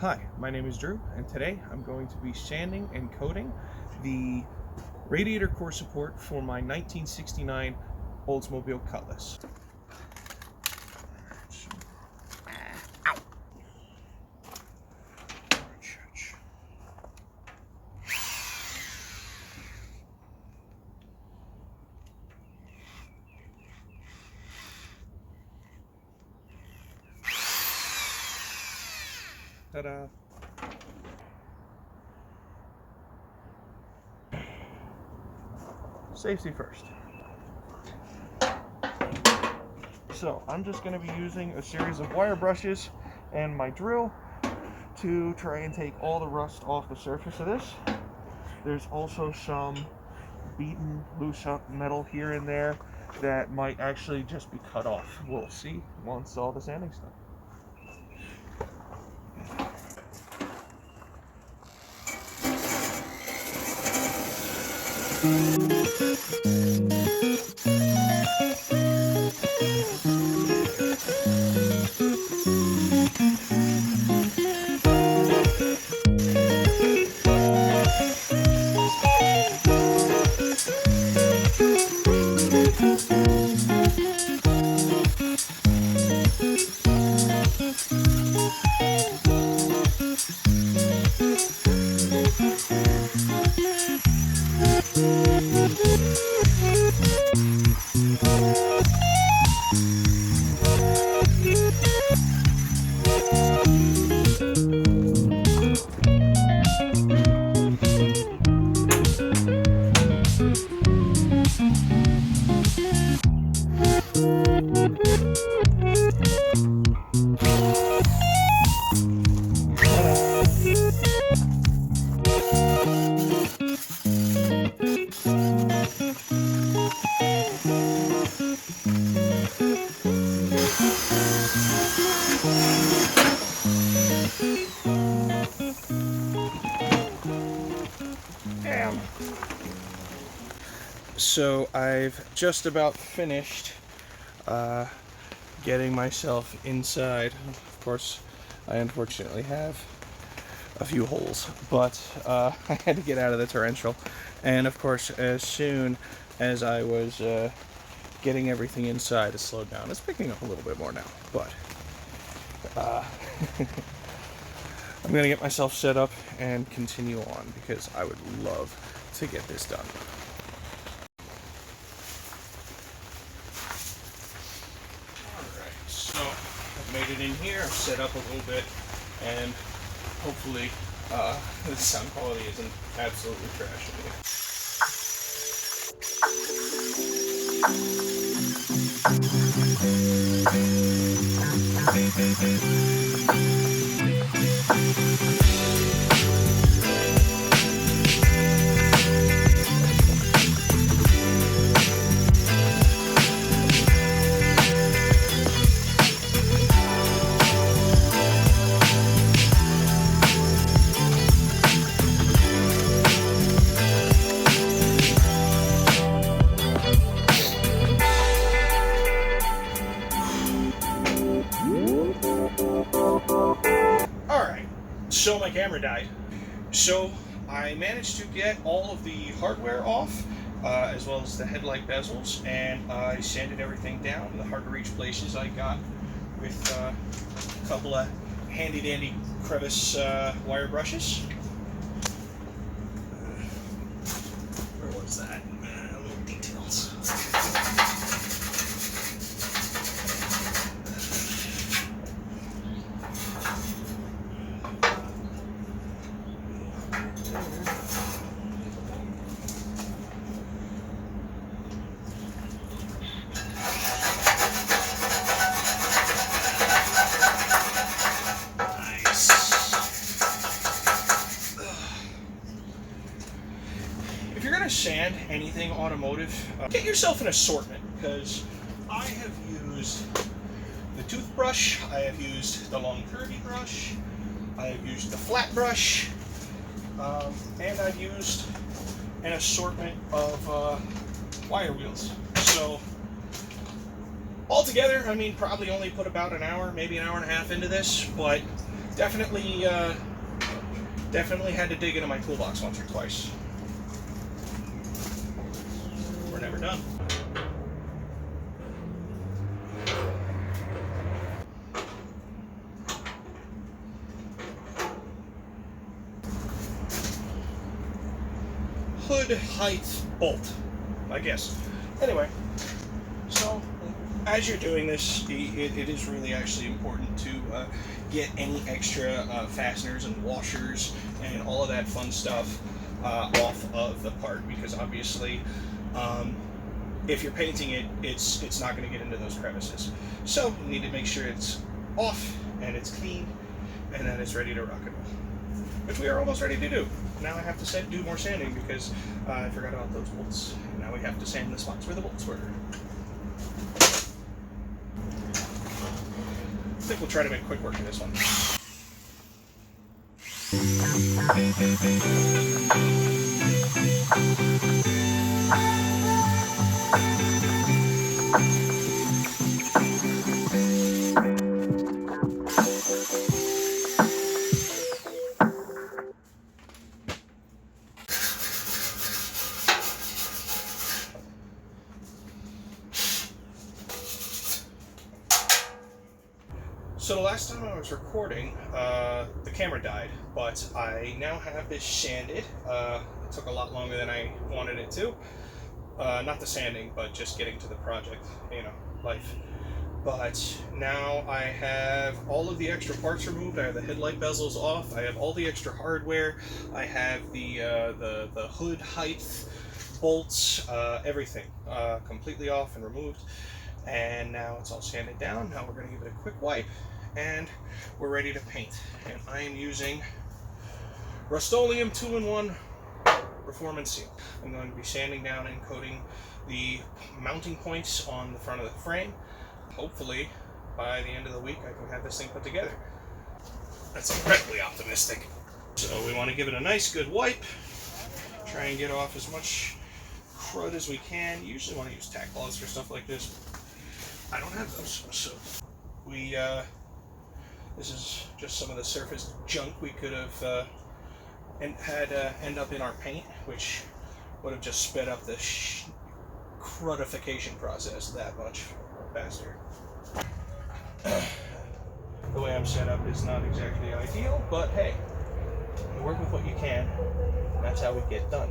Hi, my name is Drew, and today I'm going to be sanding and coating the radiator core support for my 1969 Oldsmobile Cutlass. Ta-da! Safety first. So I'm just going to be using a series of wire brushes and my drill to try and take all the rust off the surface of this. There's also some beaten loose up metal here and there that might actually just be cut off. We'll see once all the sanding's done. So I've just about finished getting myself inside. Of course, I unfortunately have a few holes, but I had to get out of the torrential. And of course, as soon as I was getting everything inside, it slowed down. It's picking up a little bit more now, but I'm going to get myself set up and continue on because I would love to get this done. Alright, so I've made it in here, I've set up a little bit, and hopefully the sound quality isn't absolutely trash in here. So my camera died. So I managed to get all of the hardware off, as well as the headlight bezels, and I sanded everything down. The hard to reach places I got with a couple of handy dandy crevice wire brushes. Where was that? Little details. If you're going to sand anything automotive, get yourself an assortment, because I have used the toothbrush, I have used the long curvy brush, I have used the flat brush, and I've used an assortment of wire wheels. So altogether, I mean, probably only put about an hour, maybe an hour and a half into this, but Definitely, definitely had to dig into my toolbox once or twice. We're never done. Hood height bolt, I guess. Anyway, so as you're doing this, it is really actually important to get any extra fasteners and washers and all of that fun stuff off of the part, because obviously if you're painting it, it's not going to get into those crevices. So you need to make sure it's off and it's clean and that it's ready to rock and roll, which we are almost ready to do. Now I have to do more sanding because I forgot about those bolts. Now we have to sand the spots where the bolts were. I think we'll try to make quick work of this one. So the last time I was recording, the camera died, but I now have this sanded. It took a lot longer than I wanted it to. Not the sanding, but just getting to the project, you know, life. But now I have all of the extra parts removed. I have the headlight bezels off. I have all the extra hardware. I have the hood height, bolts, everything completely off and removed. And now it's all sanded down. Now we're going to give it a quick wipe and we're ready to paint. And I am using Rustoleum 2-in-1 Reform and Seal. I'm going to be sanding down and coating the mounting points on the front of the frame. Hopefully by the end of the week I can have this thing put together. That's incredibly optimistic. So we want to give it a nice good wipe. Try and get off as much crud as we can. You usually want to use tack cloths for stuff like this. I don't have those, so we this is just some of the surface junk we could have had end up in our paint, which would have just sped up the crudification process that much faster. The way I'm set up is not exactly ideal, but hey, you work with what you can. That's how we get done.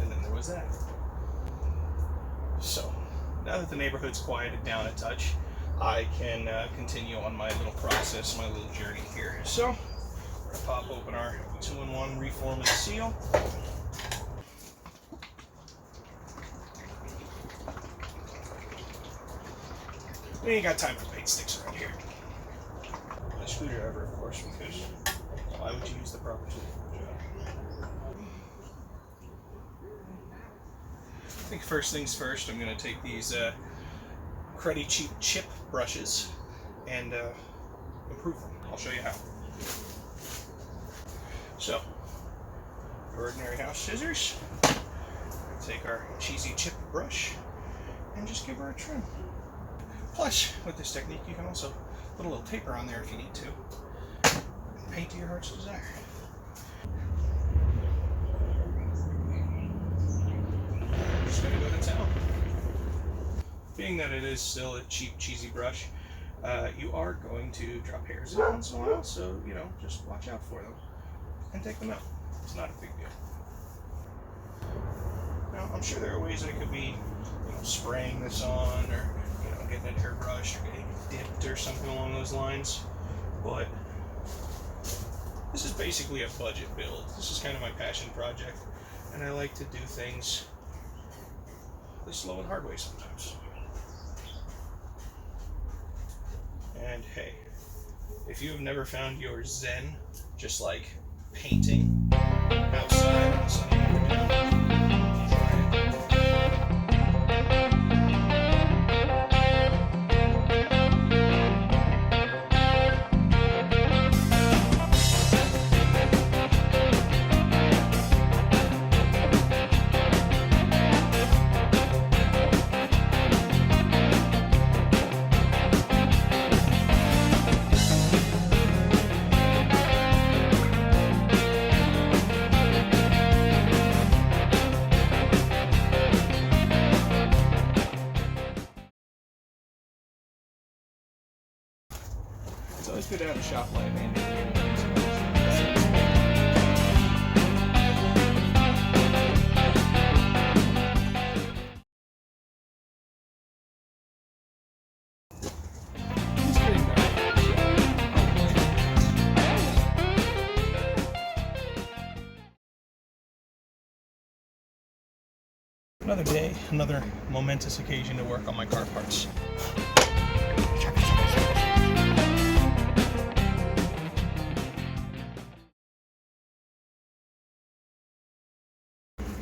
And then there was that. So, now that the neighborhood's quieted down a touch, I can continue on my little process, my little journey here. So, we're going to pop open our 2-in-1 Reform and Seal. We ain't got time for paint sticks around here. A screwdriver, of course, because why would you use the proper tool for the job? I think first things first, I'm going to take these cruddy cheap chip brushes and improve them. I'll show you how. So, ordinary house scissors. Take our cheesy chip brush and just give her a trim. Plus, with this technique, you can also put a little taper on there if you need to, and paint to your heart's desire. Just gonna go to town. Being that it is still a cheap, cheesy brush, you are going to drop hairs every once in a while, so, you know, just watch out for them and take them out. It's not a big deal. Now, I'm sure there are ways that it could be, you know, spraying this on, or, you know, getting it airbrushed, or getting it dipped, or something along those lines, but this is basically a budget build. This is kind of my passion project, and I like to do things the slow and hard way sometimes. And hey, if you have never found your zen just like painting outside on a sunny afternoon, try it. always good to have a shop light handy. Another day, another momentous occasion to work on my car parts.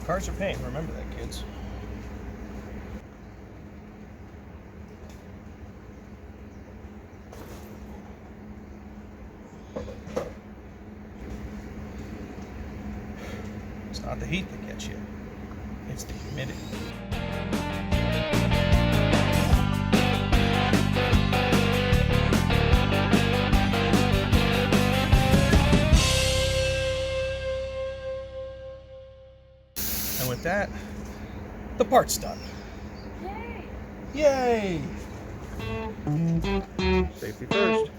Cars are pain, remember that, kids. It's not the heat that gets you, it's the humidity. And with that, the part's done. Yay! Yay! Safety first.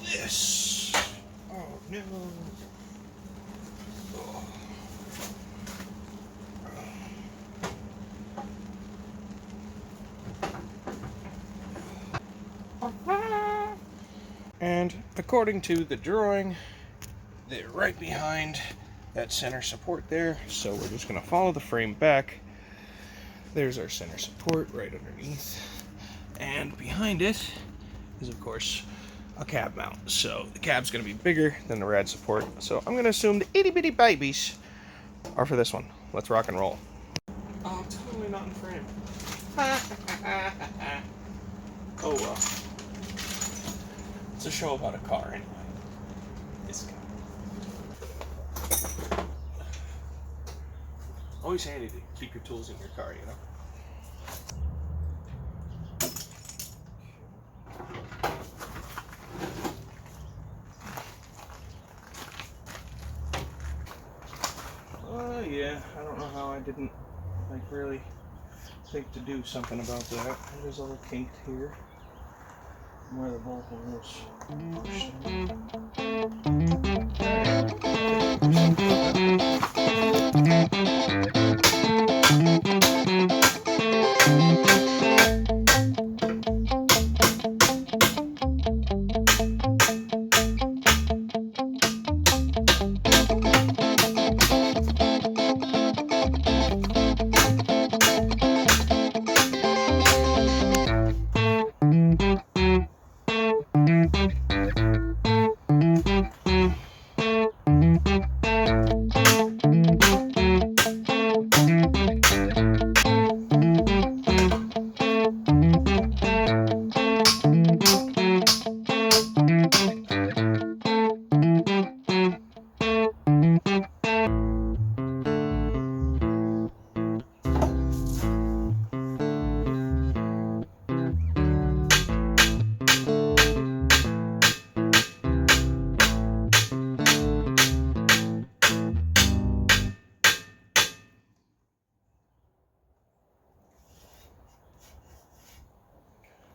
This. Oh no. And according to the drawing, they're right behind that center support there. So we're just going to follow the frame back. There's our center support right underneath. And behind it is, of course, a cab mount. So the cab's going to be bigger than the rad support. So I'm going to assume the itty bitty babies are for this one. Let's rock and roll. Oh, totally not in frame. Oh well. It's a show about a car anyway. This guy. Always handy to keep your tools in your car, you know? Oh yeah, I don't know how I didn't really think to do something about that. There's a little kink here where the bolt was pushed.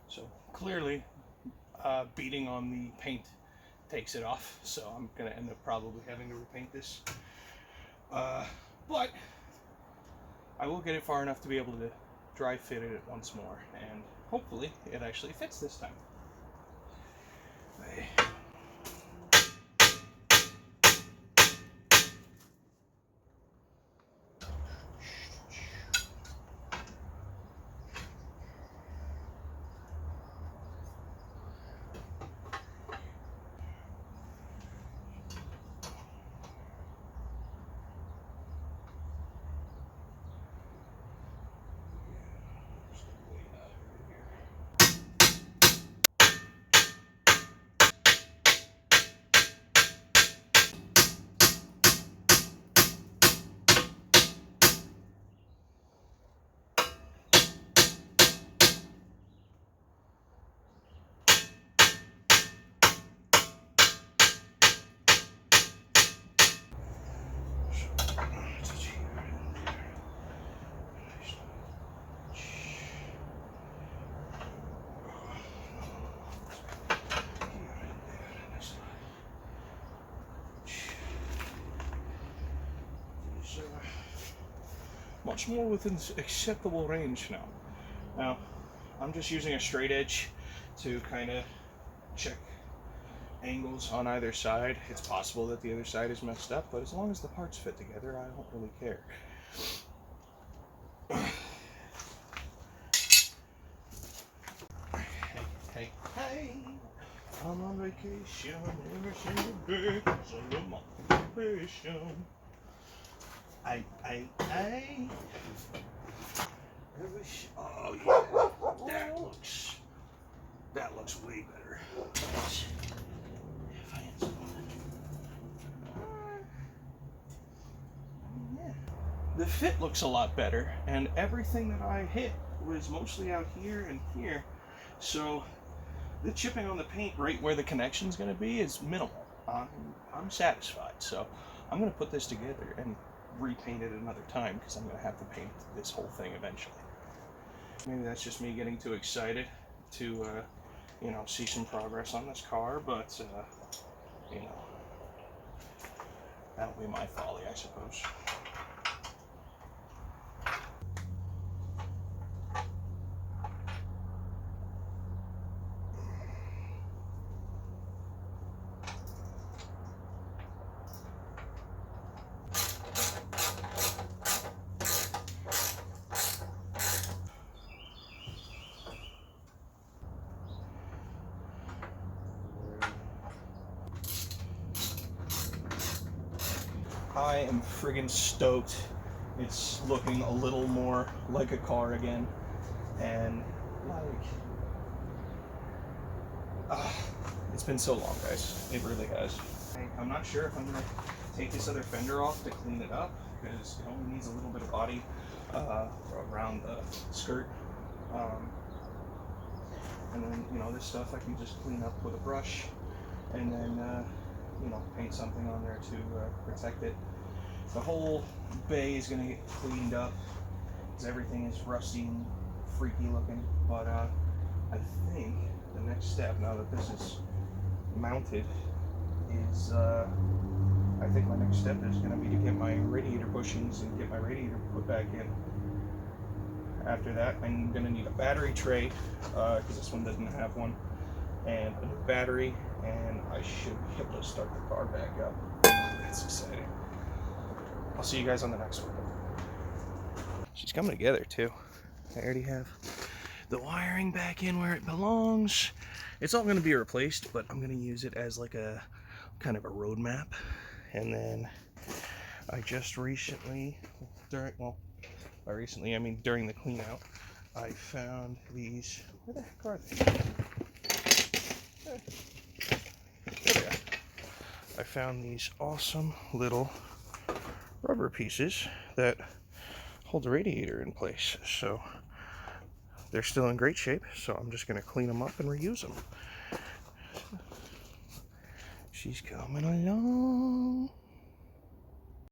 So clearly, beating on the paint takes it off. So I'm going to end up probably having to repaint this. But I will get it far enough to be able to dry fit it once more. And hopefully it actually fits this time. much more within acceptable range now. Now, I'm just using a straight edge to kind of check angles on either side. It's possible that the other side is messed up, but as long as the parts fit together, I don't really care. Hey, hey, I'm on vacation every single day, 'cause I'm on vacation. I. Oh yeah, that looks way better. If I had someone. Yeah. The fit looks a lot better, and everything that I hit was mostly out here and here, so the chipping on the paint right where the connection's going to be is minimal. I'm satisfied, so I'm going to put this together and repaint it another time because I'm going to have to paint this whole thing eventually. Maybe that's just me getting too excited to, see some progress on this car, but, that'll be my folly, I suppose. I am friggin' stoked. It's looking a little more like a car again, and it's been so long, guys. It really has. I'm not sure if I'm gonna take this other fender off to clean it up because it only needs a little bit of body around the skirt, and then this stuff I can just clean up with a brush, and then paint something on there to protect it. The whole bay is going to get cleaned up because everything is rusty and freaky looking, but I think the next step, now that this is mounted, is I think my next step is going to be to get my radiator bushings and get my radiator put back in. After that, I'm going to need a battery tray because this one doesn't have one, and a new battery, and I should be able to start the car back up. That's exciting. I'll see you guys on the next one. She's coming together too. I already have the wiring back in where it belongs. It's all going to be replaced, but I'm going to use it as like a kind of a road map. And then I just recently, by recently I mean during the clean out, I found these. Where the heck are they? There they are. I found these awesome little rubber pieces that hold the radiator in place. So they're still in great shape, so I'm just going to clean them up and reuse them. She's coming along.